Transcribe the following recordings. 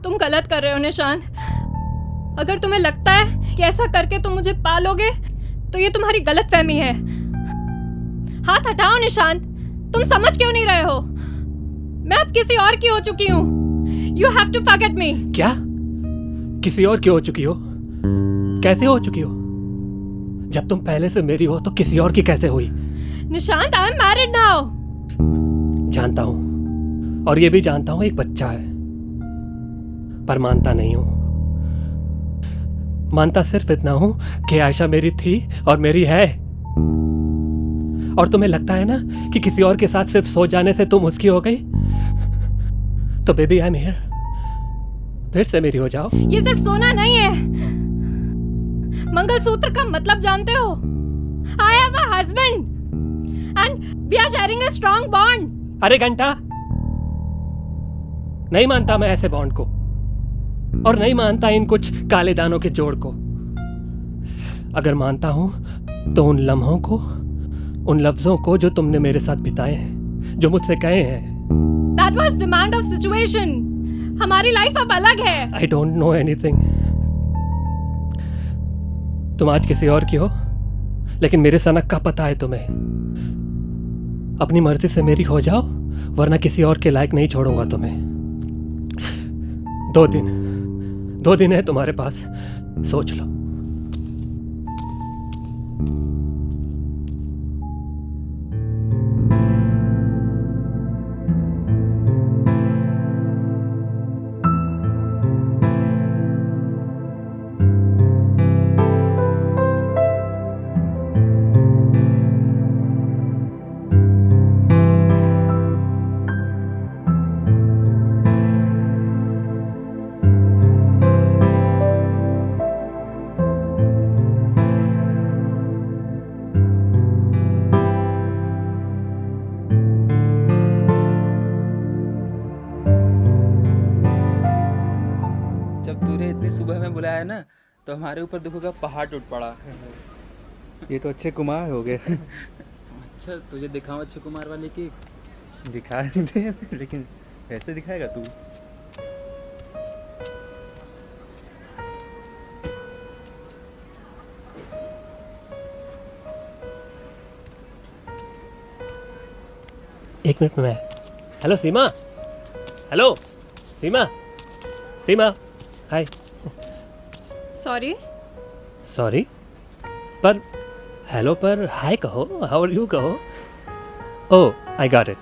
तुम गलत कर रहे हो निशान। अगर तुम्हें लगता है कि ऐसा करके तुम मुझे पालोगे तो ये तुम्हारी गलतफहमी है। हाथ हटाओ निशांत, तुम समझ क्यों नहीं रहे हो? मैं अब किसी और की हो चुकी हूँ। You have to forget me. क्या? किसी और की हो चुकी हो? कैसे हो चुकी हो? जब तुम पहले से मेरी हो तो किसी और की कैसे हुई? Nishant, I am married now. जानता हूं, और ये भी जानता हूं एक बच्चा है, पर मानता नहीं हूं। मानता सिर्फ इतना हूं कि आयशा मेरी थी और मेरी है। और तुम्हें लगता है ना कि किसी और के साथ सिर्फ सो जाने से तुम उसकी हो गई? तो बेबी आई एम हियर, फिर से मेरी हो जाओ। ये सिर्फ सोना नहीं है। मंगलसूत्र का मतलब जानते हो? I have a husband and we are sharing a strong bond. अरे घंटा, नहीं मानता मैं ऐसे बॉन्ड को, और नहीं मानता इन कुछ काले दानों के जोड़ को। अगर मानता हूं तो उन लम्हों को, उन लफ्जों को जो तुमने मेरे साथ बिताए हैं, जो मुझसे कहे हैं। That was demand of situation. हमारी लाइफ अब अलग है। I don't know anything. तुम आज किसी और की हो, लेकिन मेरे सनक का पता है तुम्हें। अपनी मर्जी से मेरी हो जाओ, वरना किसी और के लायक नहीं छोड़ूंगा तुम्हें। 2 दिन है तुम्हारे पास, सोच लो। इतनी सुबह में बुलाया ना तो हमारे ऊपर दुखों का पहाड़ टूट पड़ा। ये तो अच्छे कुमार हो गए। अच्छा, तुझे दिखाऊं अच्छे कुमार वाली केक? दिखा दे, लेकिन कैसे दिखाएगा तू? एक मिनट में मैं। Hello Seema, hello Seema, Seema hi. Sorry पर हेलो पर हाय कहो, हाउ आर यू कहो। Oh I got it.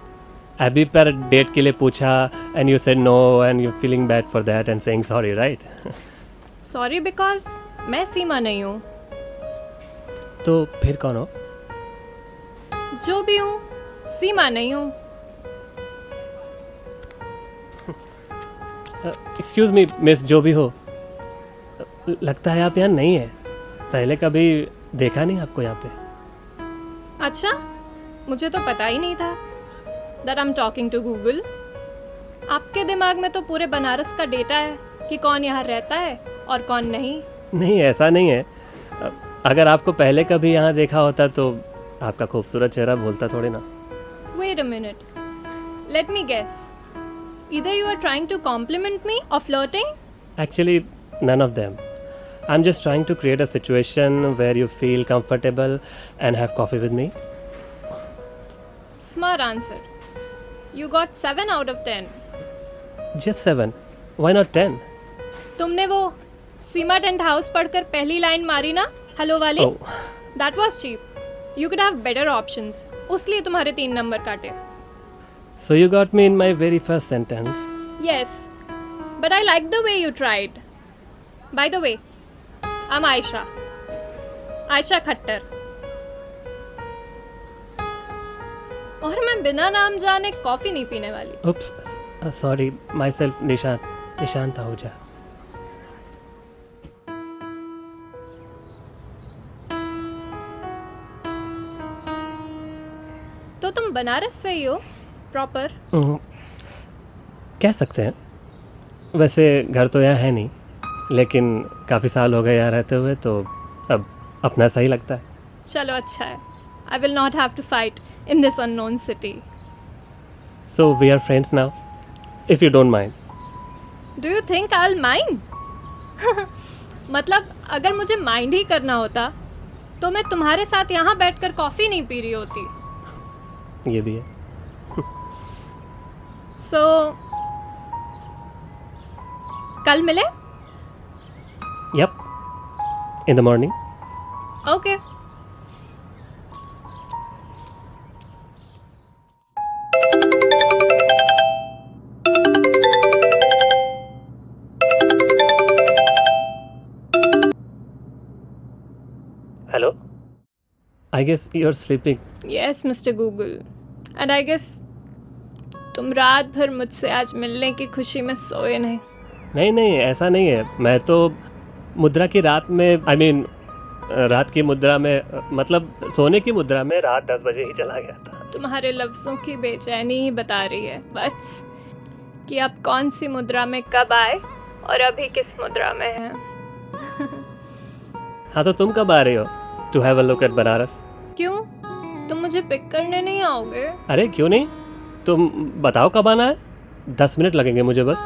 अभी पर डेट के लिए पूछा and you said no and you feeling bad for that and saying sorry, right? Sorry because मैं सीमा नहीं हूँ। तो फिर कौन हो? जो भी हूँ, सीमा नहीं हूँ। एक्सक्यूज मी मिस, जो भी हो, लगता है आप यहाँ नहीं है। पहले कभी देखा नहीं आपको यहाँ पे। अच्छा, मुझे तो पता ही नहीं था that I'm talking to Google. आपके दिमाग में तो पूरे बनारस का डेटा है कि कौन यहाँ रहता है और कौन नहीं। नहीं, ऐसा नहीं है। अगर आपको पहले कभी यहाँ देखा होता तो आपका खूबसूरत चेहरा भूलता थोड़ी ना। Wait a minute. Let me guess. Either you are trying to compliment me or flirting? Actually, none of them. I'm just trying to create a situation where you feel comfortable and have coffee with me. Smart answer. You got 7 out of 10. Just 7. Why not 10? तुमने वो सीमा tent house पढ़कर पहली line मारी ना, hello वाली? Oh. That was cheap. You could have better options. उसलिए तुम्हारे 3 number काटे। So you got me in my very first sentence. Yes, but I like the way you tried. By the way, I'm Aisha. Aisha Khattar. और मैं बिना नाम जाने coffee नहीं पीने वाली। Oops, sorry, myself Nishant Ahuja. तो तुम बनारस से ही हो, प्रॉपर? कह सकते हैं। वैसे घर तो यहाँ है नहीं, लेकिन काफ़ी साल हो गए यहाँ रहते हुए, तो अब अपना सही लगता है। चलो अच्छा है। I will not have to fight in this unknown city. So we are friends now, if you don't mind. Do you think I will mind? मतलब अगर मुझे माइंड ही करना होता तो मैं तुम्हारे साथ यहाँ बैठकर कॉफ़ी नहीं पी रही होती। ये भी है। सो कल मिले? Yup, in the morning. Okay. Hello, I guess you are sleeping. Yes mister Google, and I guess तुम रात भर मुझसे आज मिलने की खुशी में सोए नहीं। नहीं नहीं, ऐसा नहीं है। मैं तो मुद्रा की रात में, आई मीन रात की मुद्रा में, मतलब सोने की मुद्रा में रात 10 बजे ही चला गया था। तुम्हारे लफ्जों की बेचैनी ही बता रही है बस कि आप कौन सी मुद्रा में कब आए और अभी किस मुद्रा में हैं। हाँ, तो तुम कब आ रही हो to have a look at Banaras? क्यों, तुम मुझे पिक करने नहीं आओगे? अरे क्यों नहीं, तुम बताओ कब आना है। 10 मिनट लगेंगे मुझे बस।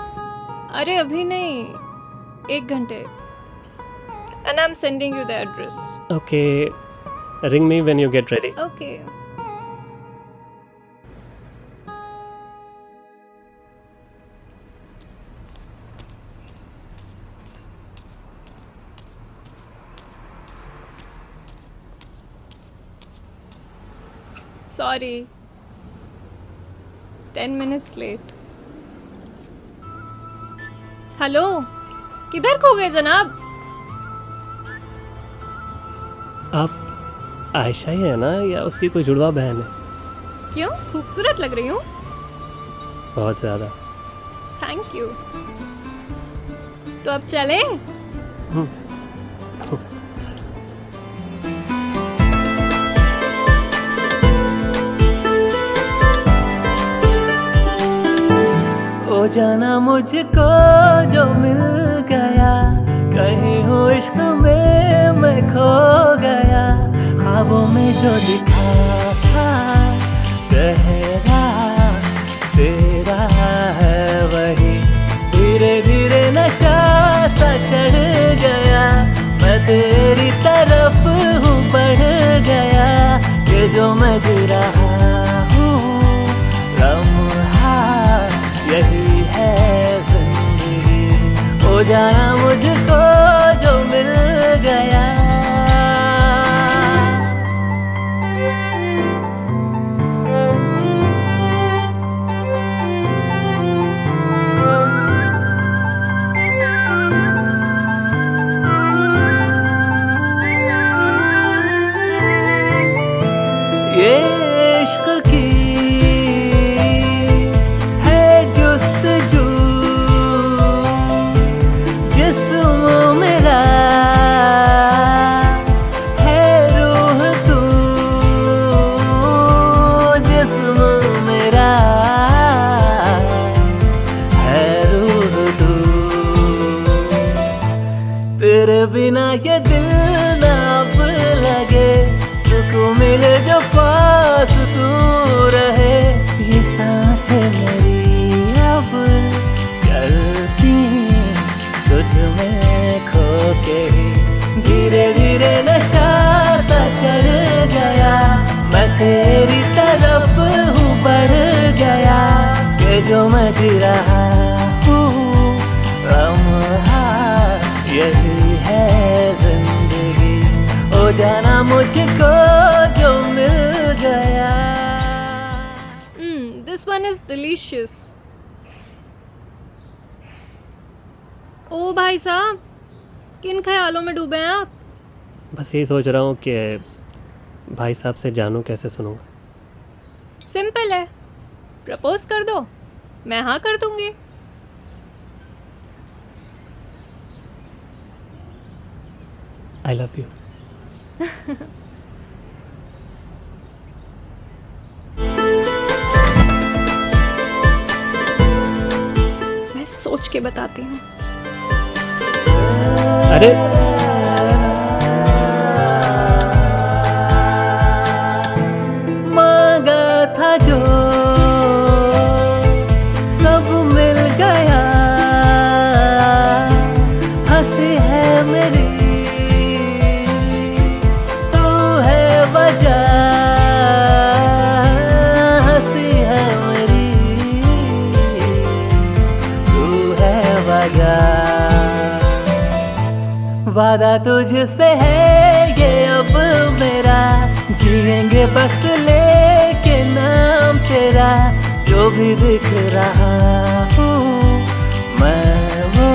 अरे अभी नहीं, 1 घंटे। And I am sending you the address. Okay, ring me when you get ready. Okay. Sorry, 10 minutes late. Hello, किधर खो गए जनाब? आप आयशा ही है ना, या उसकी कोई जुड़वा बहन है? क्यों, खूबसूरत लग रही हूँ? बहुत ज़्यादा। Thank you. तो अब चलें? ओ जाना मुझको जो मिल गया, कहीं हो इश्क में मैं खो गया। ख्वाबों में जो दिखा था चेहरा तेरा है वही, धीरे धीरे नशा सा चढ़ गया। मैं तेरी तरफ हूँ बढ़ गया, ये जो मैं जी रहा हूँ लम्हा यही है जिंदगी। हो जाना मुझको जो मिल गया। ये इश्क की बिना ये दिल ना अब लगे, सुकून मिले जो पास तू रहे। ये सांसें मेरी अब चलती तुझ में खो के ही, धीरे धीरे नशा सा चढ़ गया। मैं तेरी तरफ हूँ बढ़ गया, ये जो मैं जी रहा हूँ लम्हा यही है जिंदगी। हो जाना मुझको जो मिल गया। This one is delicious. ओ भाई साहब, किन ख्यालों में डूबे हैं आप? बस यही सोच रहा हूँ कि भाई साहब से जानू कैसे सुनूंगा। सिंपल है, प्रपोज कर दो, मैं हाँ कर दूंगी। I love you. मैं सोच के बताती हूँ। अरे मांगा था जो सब मिल गया, जा। वादा तुझसे है ये अब मेरा, जिएंगे बस लेके नाम तेरा। जो भी दिख रहा हूँ मैं वो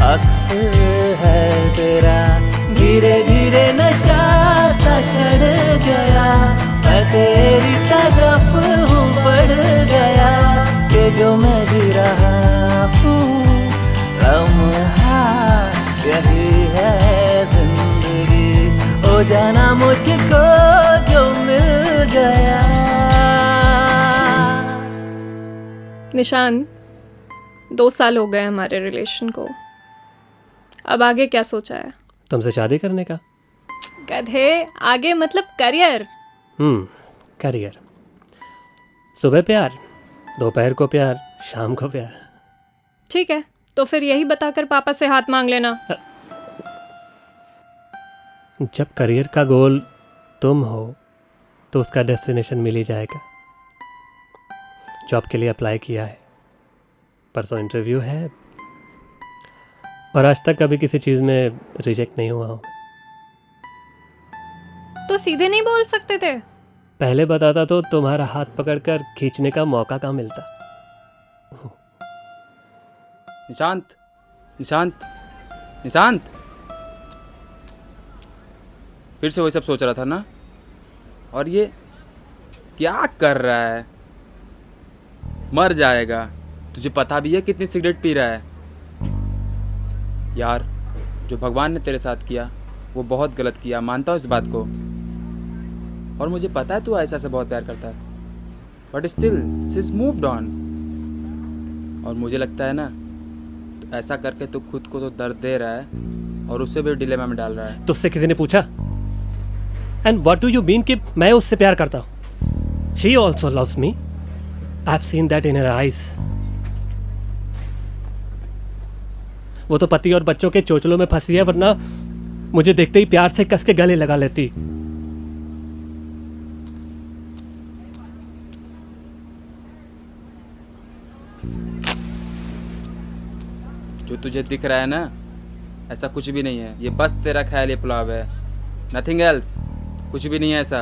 अक्स है तेरा। धीरे धीरे नशा सा चढ़ गया, मैं तेरी तरफ हूँ बढ़ गया। कि जो मैं जी रहा हूँ लम्हा यही है जिंदगी। हो जाना मुझको जो मिल गया। निशान, 2 साल हो गए हमारे रिलेशन को, अब आगे क्या सोचा है? तुमसे शादी करने का। गधे, आगे मतलब करियर। करियर। सुबह प्यार, दोपहर को प्यार, शाम को प्यार। ठीक है, तो फिर यही बताकर पापा से हाथ मांग लेना। जब करियर का गोल तुम हो तो उसका डेस्टिनेशन मिल ही जाएगा। जॉब के लिए अप्लाई किया है, परसों इंटरव्यू है, और आज तक कभी किसी चीज़ में रिजेक्ट नहीं हुआ हूँ। तो सीधे नहीं बोल सकते थे? पहले बताता तो तुम्हारा हाथ पकड़कर खींचने का मौका कहाँ मिलता। निशांत, निशांत, निशांत, फिर से वही सब सोच रहा था ना? और ये क्या कर रहा है? मर जाएगा। तुझे पता भी है कितनी सिगरेट पी रहा है? यार, जो भगवान ने तेरे साथ किया वो बहुत गलत किया, मानता हूँ इस बात को। और मुझे पता है तू आयशा से बहुत प्यार करता है, but still she is moved on. और मुझे लगता है ना, तो ऐसा करके तू खुद को तो दर्द दे रहा है और उसे भी डिलेमा में डाल रहा है। तुझसे किसी ने पूछा? And what do you mean कि मैं उससे प्यार करता हूँ? She also loves me. I have seen that in her eyes. वो तो पति और बच्चों के चोचलों में फंसी है, वरना मुझे देखते ही प्यार से कस के गले लगा लेती। जो तुझे दिख रहा है ना, ऐसा कुछ भी नहीं है। ये बस तेरा ख्याली पुलाव है, नथिंग एल्स। कुछ भी नहीं है ऐसा।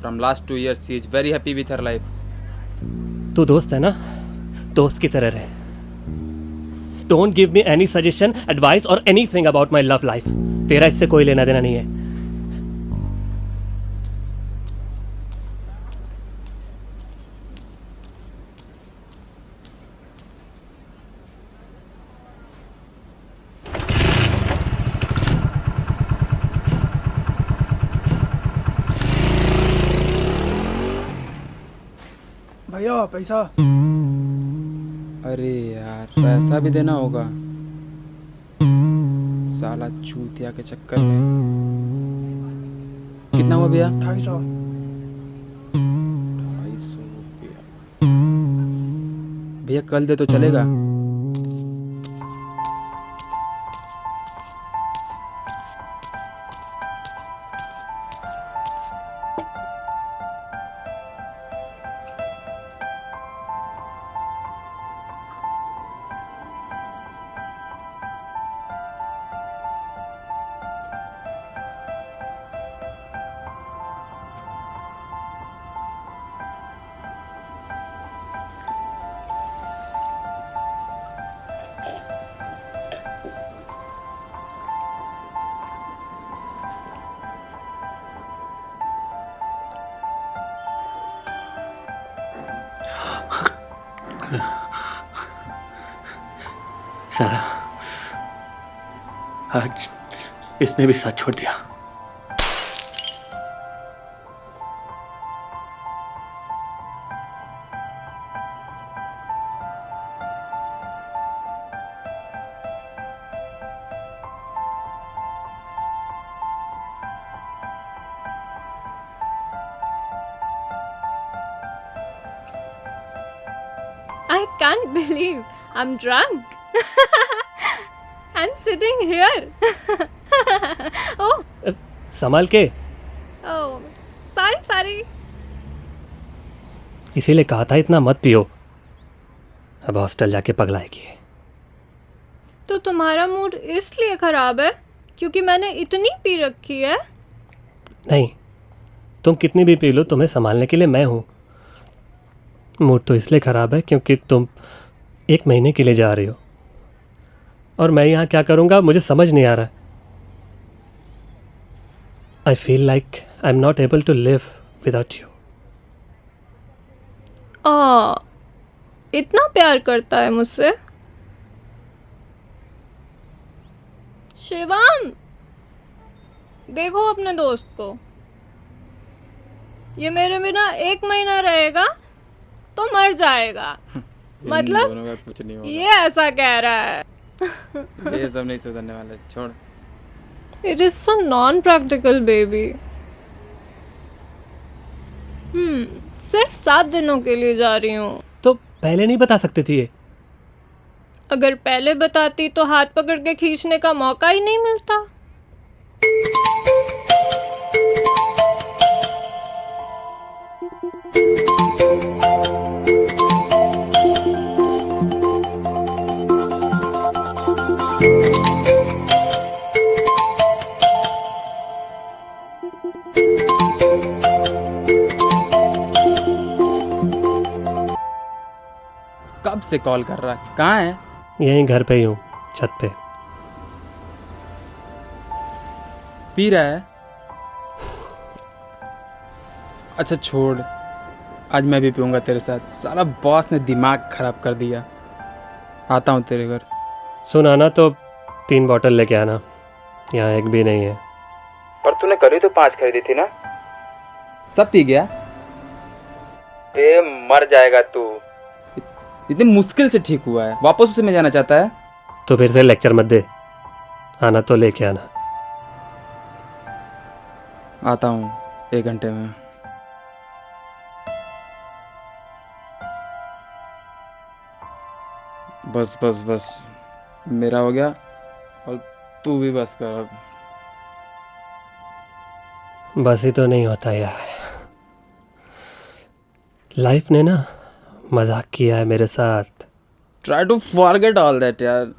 From last 2 years she is very happy with her life. तू दोस्त है ना, दोस्त की तरह रहे। Don't give me any suggestion, advice or anything about my love life. तेरा इससे कोई लेना देना नहीं है। भैया पैसा। अरे यार, पैसा भी देना होगा साला चूतिया के चक्कर में। कितना हुआ भैया? 250। 250 रुपया। भैया कल दे तो चलेगा? साला, आज इसने भी साथ छोड़ दिया। I can't believe I'm drunk and sitting here. Oh, संभाल के। oh, sorry. इसीलिए कहा था इतना मत पियो, अब हॉस्टल जाके पगलाएगी। तो तुम्हारा मूड इसलिए खराब है क्योंकि मैंने इतनी पी रखी है? नहीं, तुम कितनी भी पी लो, तुम्हें संभालने के लिए मैं हूँ। मूड तो इसलिए ख़राब है क्योंकि तुम 1 महीने के लिए जा रही हो, और मैं यहाँ क्या करूँगा मुझे समझ नहीं आ रहा है। I feel like I am not able to live without you. इतना प्यार करता है मुझसे? शिवम, देखो अपने दोस्त को, ये मेरे बिना 1 महीना रहेगा तो मर जाएगा। मतलब दोनों का कुछ नहीं होगा। ये ऐसा कह रहा है। ये सब नहीं सुधरने वाले, छोड़। It is so non practical baby. सिर्फ 7 दिनों के लिए जा रही हूँ। तो पहले नहीं बता सकती थी ये? अगर पहले बताती तो हाथ पकड़ के खींचने का मौका ही नहीं मिलता। कब से कॉल कर रहा है? कहाँ है? यहीं घर पे ही हूँ, छत पे। पी रहा है? अच्छा छोड़, आज मैं भी पीऊँगा तेरे साथ। सारा बॉस ने दिमाग खराब कर दिया। आता हूँ तेरे घर। सुन, आना तो 3 बॉटल लेके आना, यहाँ एक भी नहीं है। पर तूने करी तो 5 खरीदी थी ना? सब पी गया? ए मर जाएगा तू। इतनी मुश्किल से ठीक हुआ है, वापस उसे में जाना चाहता है? तो फिर से लेक्चर मत दे, आना तो लेके आना। आता हूँ 1 घंटे में। बस बस बस, मेरा हो गया और तू भी बस कर अब। बस ही तो नहीं होता यार, लाइफ ने ना मजाक किया है मेरे साथ। Try to forget all that यार।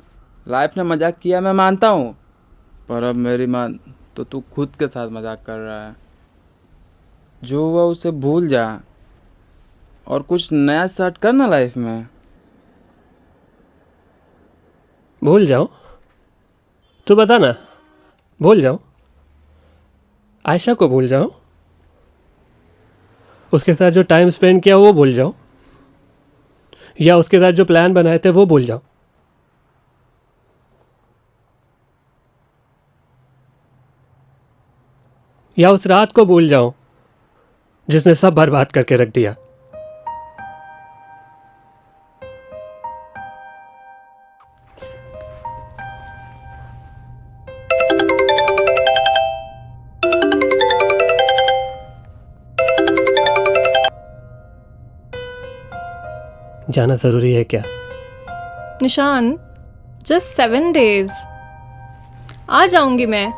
लाइफ ने मजाक किया, मैं मानता हूँ, पर अब मेरी मान तो तू खुद के साथ मजाक कर रहा है। जो हुआ उसे भूल जा और कुछ नया स्टार्ट करना लाइफ में। भूल जाओ? तू बता ना, भूल जाओ? आयशा को भूल जाओ? उसके साथ जो टाइम स्पेंड किया वो भूल जाओ? या उसके साथ जो प्लान बनाए थे वो भूल जाओ? या उस रात को भूल जाओ जिसने सब बर्बाद करके रख दिया? जाना जरूरी है क्या? निशान, जस्ट 7 डेज। आ जाऊंगी मैं,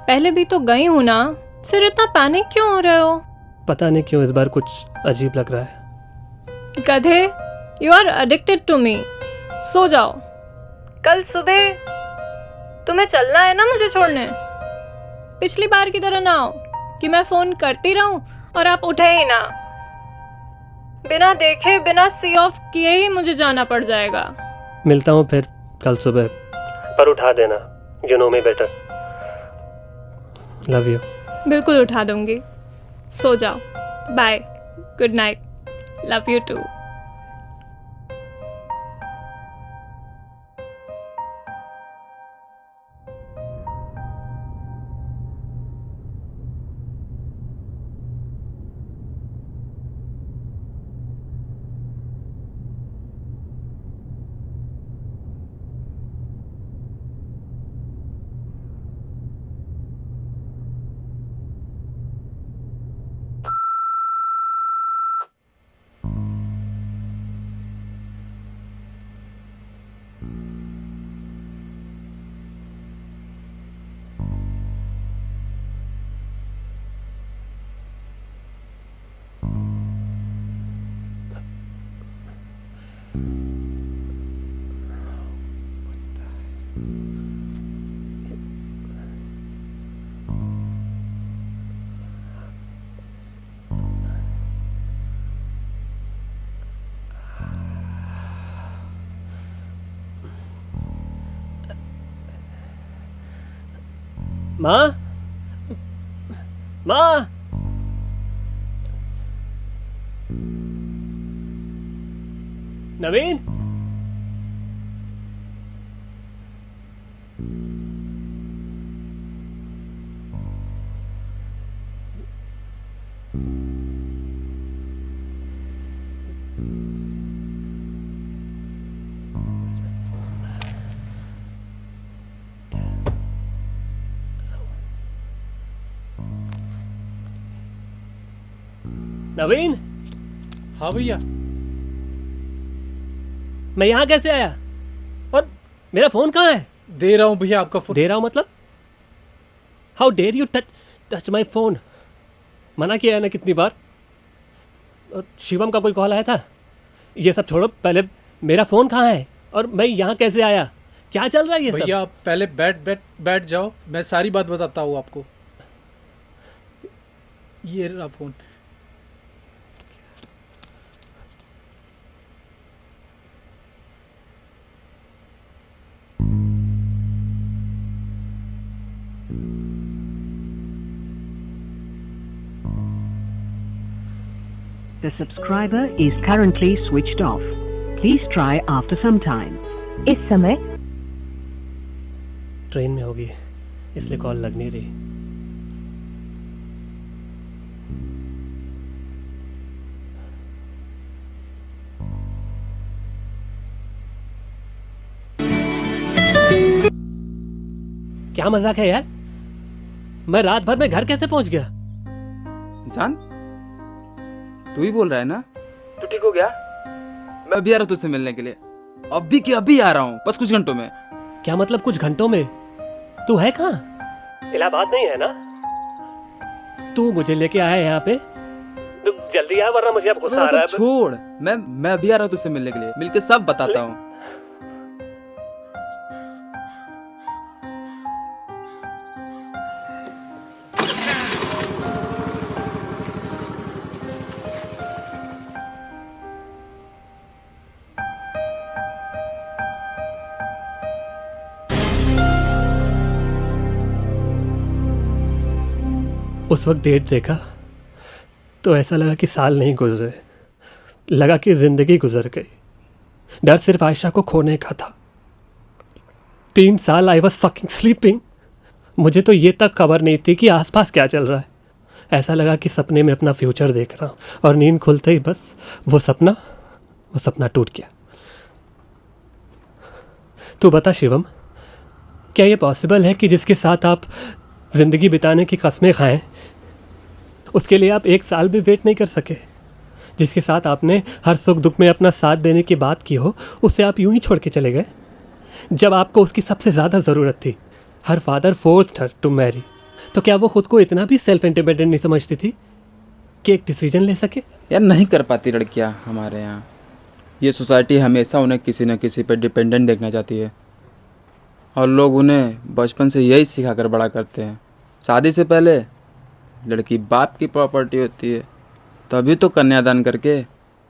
पहले भी तो गई हूं ना, फिर इतना पैनिक क्यों हो रहे हो? पता नहीं क्यों इस बार कुछ अजीब लग रहा है। गधे, you are addicted to me. सो जाओ। कल सुबह तुम्हें चलना है ना मुझे छोड़ने। पिछली बार की तरह ना हो कि मैं फोन करती रहूं और आप उठे ही ना। बिना देखे, बिना सी ऑफ किए ही मुझे जाना पड़ जाएगा। मिलता हूँ फिर कल सुबह, पर उठा देना। You know me better. Love you. बिल्कुल उठा दूंगी। सो जाओ। Bye, good night, love you too. माँ, माँ, नवीन, नवीन, हाँ भैया। मैं यहाँ कैसे आया? और मेरा फोन कहाँ है? दे रहा हूँ भैया आपका फोन। दे रहा हूँ मतलब? How dare you touch my phone? मना किया है ना कितनी बार? और शिवम का कोई कॉल आया था? ये सब छोड़ो, पहले मेरा फोन कहाँ है और मैं यहाँ कैसे आया? क्या चल रहा है ये सब? भैया आप पहले बैठ जाओ, मैं सारी बात बताता हूँ आपको। ये रहा phone. The subscriber is currently switched off. Please try after some time. इस समय ट्रेन में होगी इसलिए कॉल लग नहीं रही। क्या मजाक है यार? मैं रात भर में घर कैसे पहुंच गया? जान, तू ही बोल रहा है ना? तू ठीक हो गया? मैं अभी आ रहा हूँ तुझसे मिलने के लिए। अभी के अभी आ रहा हूँ, बस कुछ घंटों में। क्या मतलब कुछ घंटों में? तू है कहाँ? इलाहाबाद नहीं है ना? तू मुझे लेके आया यहाँ पे? तू जल्दी आ वरना मुझे अब गुस्सा आ रहा है। छोड़, मैं अभी आ रहा हूँ तुझसे मिलने के लिए, मिलके सब बताता हूँ। उस वक्त डेट देखा तो ऐसा लगा कि साल नहीं गुजरे, लगा कि जिंदगी गुजर गई। डर सिर्फ आयशा को खोने का था। 3 साल आई वॉज फकिंग स्लीपिंग। मुझे तो ये तक खबर नहीं थी कि आसपास क्या चल रहा है। ऐसा लगा कि सपने में अपना फ्यूचर देख रहा हूँ और नींद खुलते ही बस वो सपना टूट गया। तू बता शिवम, क्या ये पॉसिबल है कि जिसके साथ आप जिंदगी बिताने की कस्में खाएं, उसके लिए आप 1 साल भी वेट नहीं कर सके? जिसके साथ आपने हर सुख दुख में अपना साथ देने की बात की हो, उसे आप यूं ही छोड़ के चले गए जब आपको उसकी सबसे ज़्यादा ज़रूरत थी। Her father forced her to marry. तो क्या वो खुद को इतना भी सेल्फ इंडिपेंडेंट नहीं समझती थी कि एक डिसीजन ले सके? यार नहीं कर पाती लड़कियां हमारे यहाँ। ये सोसाइटी हमेशा उन्हें किसी न किसी पर डिपेंडेंट देखना चाहती है और लोग उन्हें बचपन से यही सिखाकर बड़ा करते हैं। शादी से पहले लड़की बाप की प्रॉपर्टी होती है, तभी तो कन्यादान करके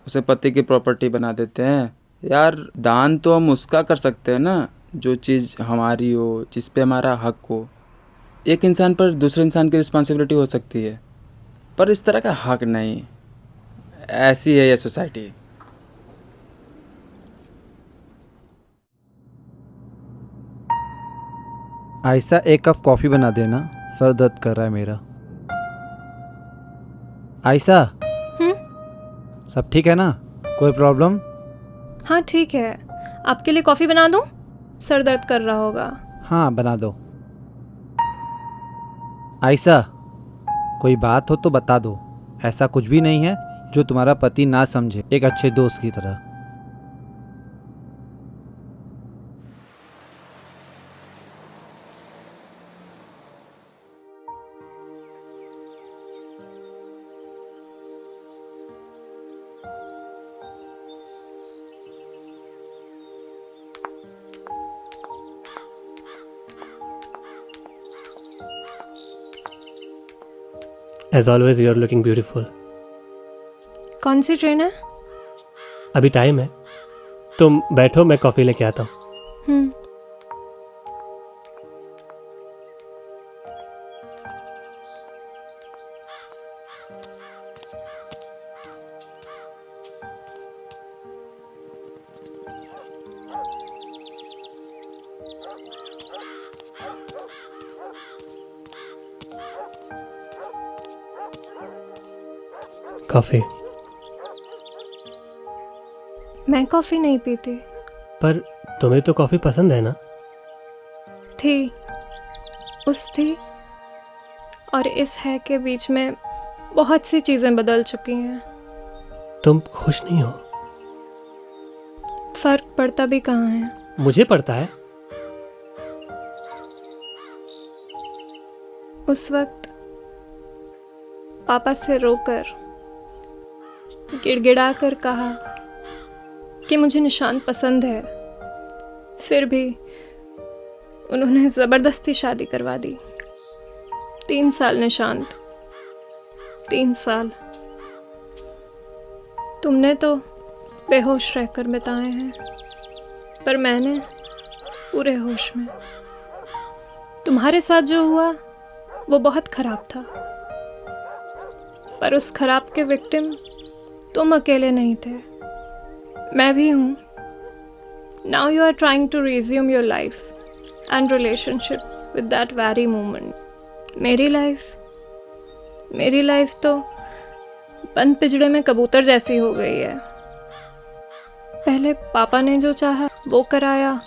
उसे पति की प्रॉपर्टी बना देते हैं। यार दान तो हम उसका कर सकते हैं ना जो चीज़ हमारी हो, जिस पे हमारा हक हो। एक इंसान पर दूसरे इंसान की रिस्पॉन्सिबिलिटी हो सकती है, पर इस तरह का हक नहीं। ऐसी है ये सोसाइटी। आयशा 1 कप कॉफ़ी बना देना, सर दर्द कर रहा है मेरा। आयशा, सब ठीक है ना? कोई प्रॉब्लम? हाँ ठीक है। आपके लिए कॉफ़ी बना दूँ? सर दर्द कर रहा होगा। हाँ बना दो। आयशा, कोई बात हो तो बता दो। ऐसा कुछ भी नहीं है जो तुम्हारा पति ना समझे, एक अच्छे दोस्त की तरह। As always you are looking beautiful. कौन सी ट्रेन है? अभी टाइम है, तुम बैठो, मैं कॉफ़ी लेके आता हूँ। कॉफ़ी। मैं कॉफ़ी नहीं पीती। पर तुम्हें तो कॉफ़ी पसंद है ना? थी, उस थी और इस है के बीच में बहुत सी चीज़ें बदल चुकी हैं। तुम खुश नहीं हो? फर्क पड़ता भी कहाँ है। मुझे पड़ता है। उस वक्त पापा से रोकर गिड़गिड़ा कर कहा कि मुझे निशांत पसंद है, फिर भी उन्होंने ज़बरदस्ती शादी करवा दी। 3 साल निशांत, 3 साल। तुमने तो बेहोश रहकर बिताए हैं, पर मैंने पूरे होश में। तुम्हारे साथ जो हुआ वो बहुत खराब था, पर उस खराब के विक्टिम तुम अकेले नहीं थे, मैं भी हूँ। Now you are trying to resume your life and relationship with that very moment. मेरी लाइफ तो बंद पिंजड़े में कबूतर जैसी हो गई है। पहले पापा ने जो चाहा वो कराया,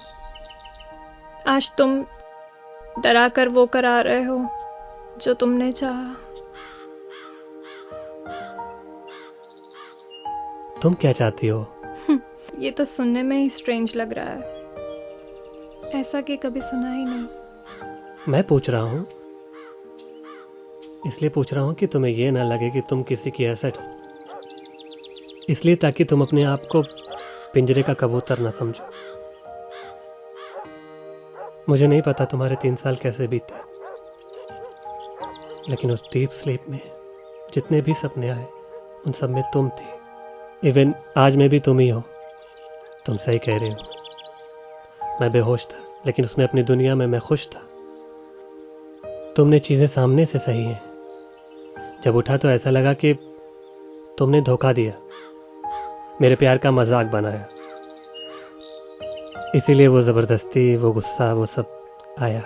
आज तुम डरा कर वो करा रहे हो जो तुमने चाहा। तुम क्या चाहती हो? ये तो सुनने में ही स्ट्रेंज लग रहा है, ऐसा कि कभी सुना ही नहीं। मैं पूछ रहा हूँ, इसलिए पूछ रहा हूँ कि तुम्हें ये ना लगे कि तुम किसी की एसेट हो, इसलिए ताकि तुम अपने आप को पिंजरे का कबूतर ना समझो। मुझे नहीं पता तुम्हारे 3 साल कैसे बीते, लेकिन उस डीप स्लीप में जितने भी सपने आए उन सब में तुम थी। इवन आज में भी तुम ही हो। तुम सही कह रही हो, मैं बेहोश था, लेकिन उसमें अपनी दुनिया में मैं खुश था। तुमने चीज़ें सामने से सही हैं, जब उठा तो ऐसा लगा कि तुमने धोखा दिया, मेरे प्यार का मजाक बनाया, इसीलिए वो ज़बरदस्ती, वो गुस्सा, वो सब आया।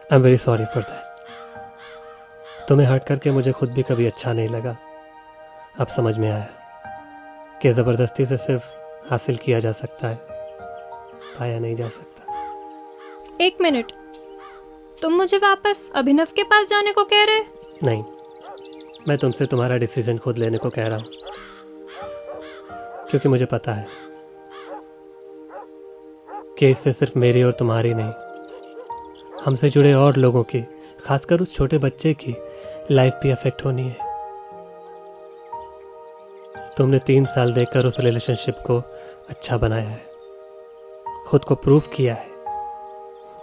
I am very sorry for that. तुम्हें हर्ट करके मुझे खुद भी कभी अच्छा नहीं लगा। अब समझ में आया कि ज़बरदस्ती से सिर्फ हासिल किया जा सकता है, पाया नहीं जा सकता। 1 मिनट, तुम मुझे वापस अभिनव के पास जाने को कह रहे? नहीं, मैं तुमसे तुम्हारा डिसीजन खुद लेने को कह रहा हूँ, क्योंकि मुझे पता है कि इससे सिर्फ मेरी और तुम्हारी नहीं, हमसे जुड़े और लोगों की, खासकर उस छोटे बच्चे की लाइफ भी अफेक्ट होनी है। तुमने 3 साल देकर उस रिलेशनशिप को अच्छा बनाया है, खुद को प्रूव किया है,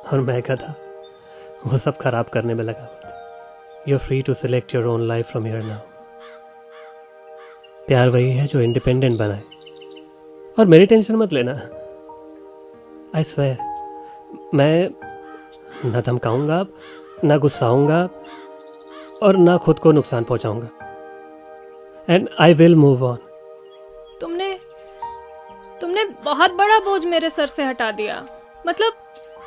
और मैं गधा वो सब खराब करने में लगा हुआ था। You are free to select your own life from here now. प्यार वही है जो इंडिपेंडेंट बनाए, और मेरी टेंशन मत लेना। आई स्वेयर, मैं ना धमकाऊंगा, ना गुस्साऊंगा, और ना खुद को नुकसान पहुंचाऊंगा। And I will move on. तुमने बहुत बड़ा बोझ मेरे सर से हटा दिया। मतलब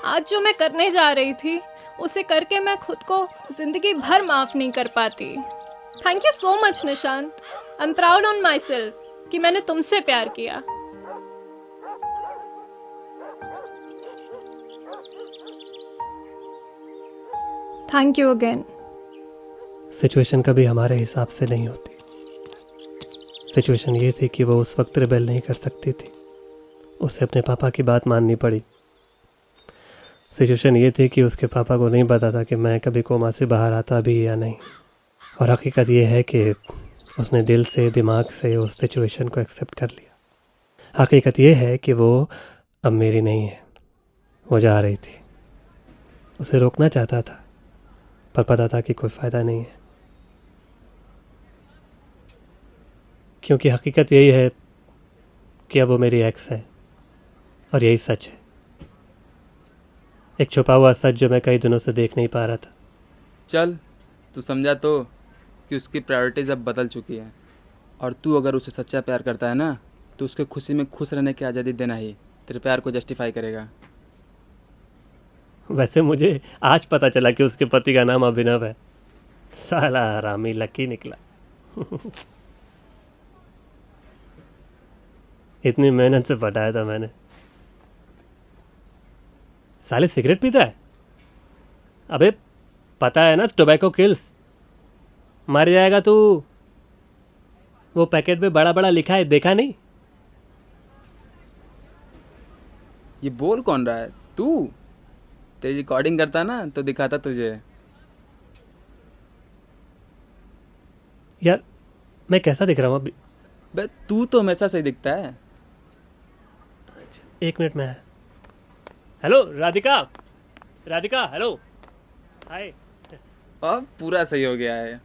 आज जो मैं करने जा रही थी उसे करके मैं खुद को जिंदगी भर माफ नहीं कर पाती। Thank you so much Nishant. I am proud on my self कि मैंने तुमसे प्यार किया। Thank you again. सिचुएशन कभी हमारे हिसाब से नहीं होती। सिचुएशन ये थी कि वो उस वक्त रिबेल नहीं कर सकती थी, उसे अपने पापा की बात माननी पड़ी। सिचुएशन ये थी कि उसके पापा को नहीं पता था कि मैं कभी कोमा से बाहर आता भी या नहीं, और हकीकत ये है कि उसने दिल से, दिमाग से उस सिचुएशन को एक्सेप्ट कर लिया। हकीकत ये है कि वो अब मेरी नहीं है, वो जा रही थी। उसे रोकना चाहता था, पर पता था कि कोई फ़ायदा नहीं है, क्योंकि हकीकत यही है कि अब वो मेरी एक्स है, और यही सच है। एक छुपा हुआ सच जो मैं कई दिनों से देख नहीं पा रहा था। चल, तू समझा तो कि उसकी प्रायोरिटीज़ अब बदल चुकी है, और तू अगर उसे सच्चा प्यार करता है ना, तो उसके खुशी में खुश रहने की आज़ादी देना ही तेरे प्यार को जस्टिफाई करेगा। वैसे मुझे आज पता चला कि उसके पति का नाम अभिनव है। साला हरामी लकी निकला। इतनी मेहनत से पटाया था मैंने। साले सिगरेट पीता है? अबे पता है ना, टोबैको किल्स। मर जाएगा तू। वो पैकेट पे बड़ा बड़ा लिखा है, देखा नहीं? ये बोल कौन रहा है? तू? तेरी रिकॉर्डिंग करता ना तो दिखाता तुझे। यार मैं कैसा दिख रहा हूँ अभी? बे तू तो हमेशा सही दिखता है। 1 मिनट में है। हेलो राधिका, राधिका हेलो, हाय। अब पूरा सही हो गया है।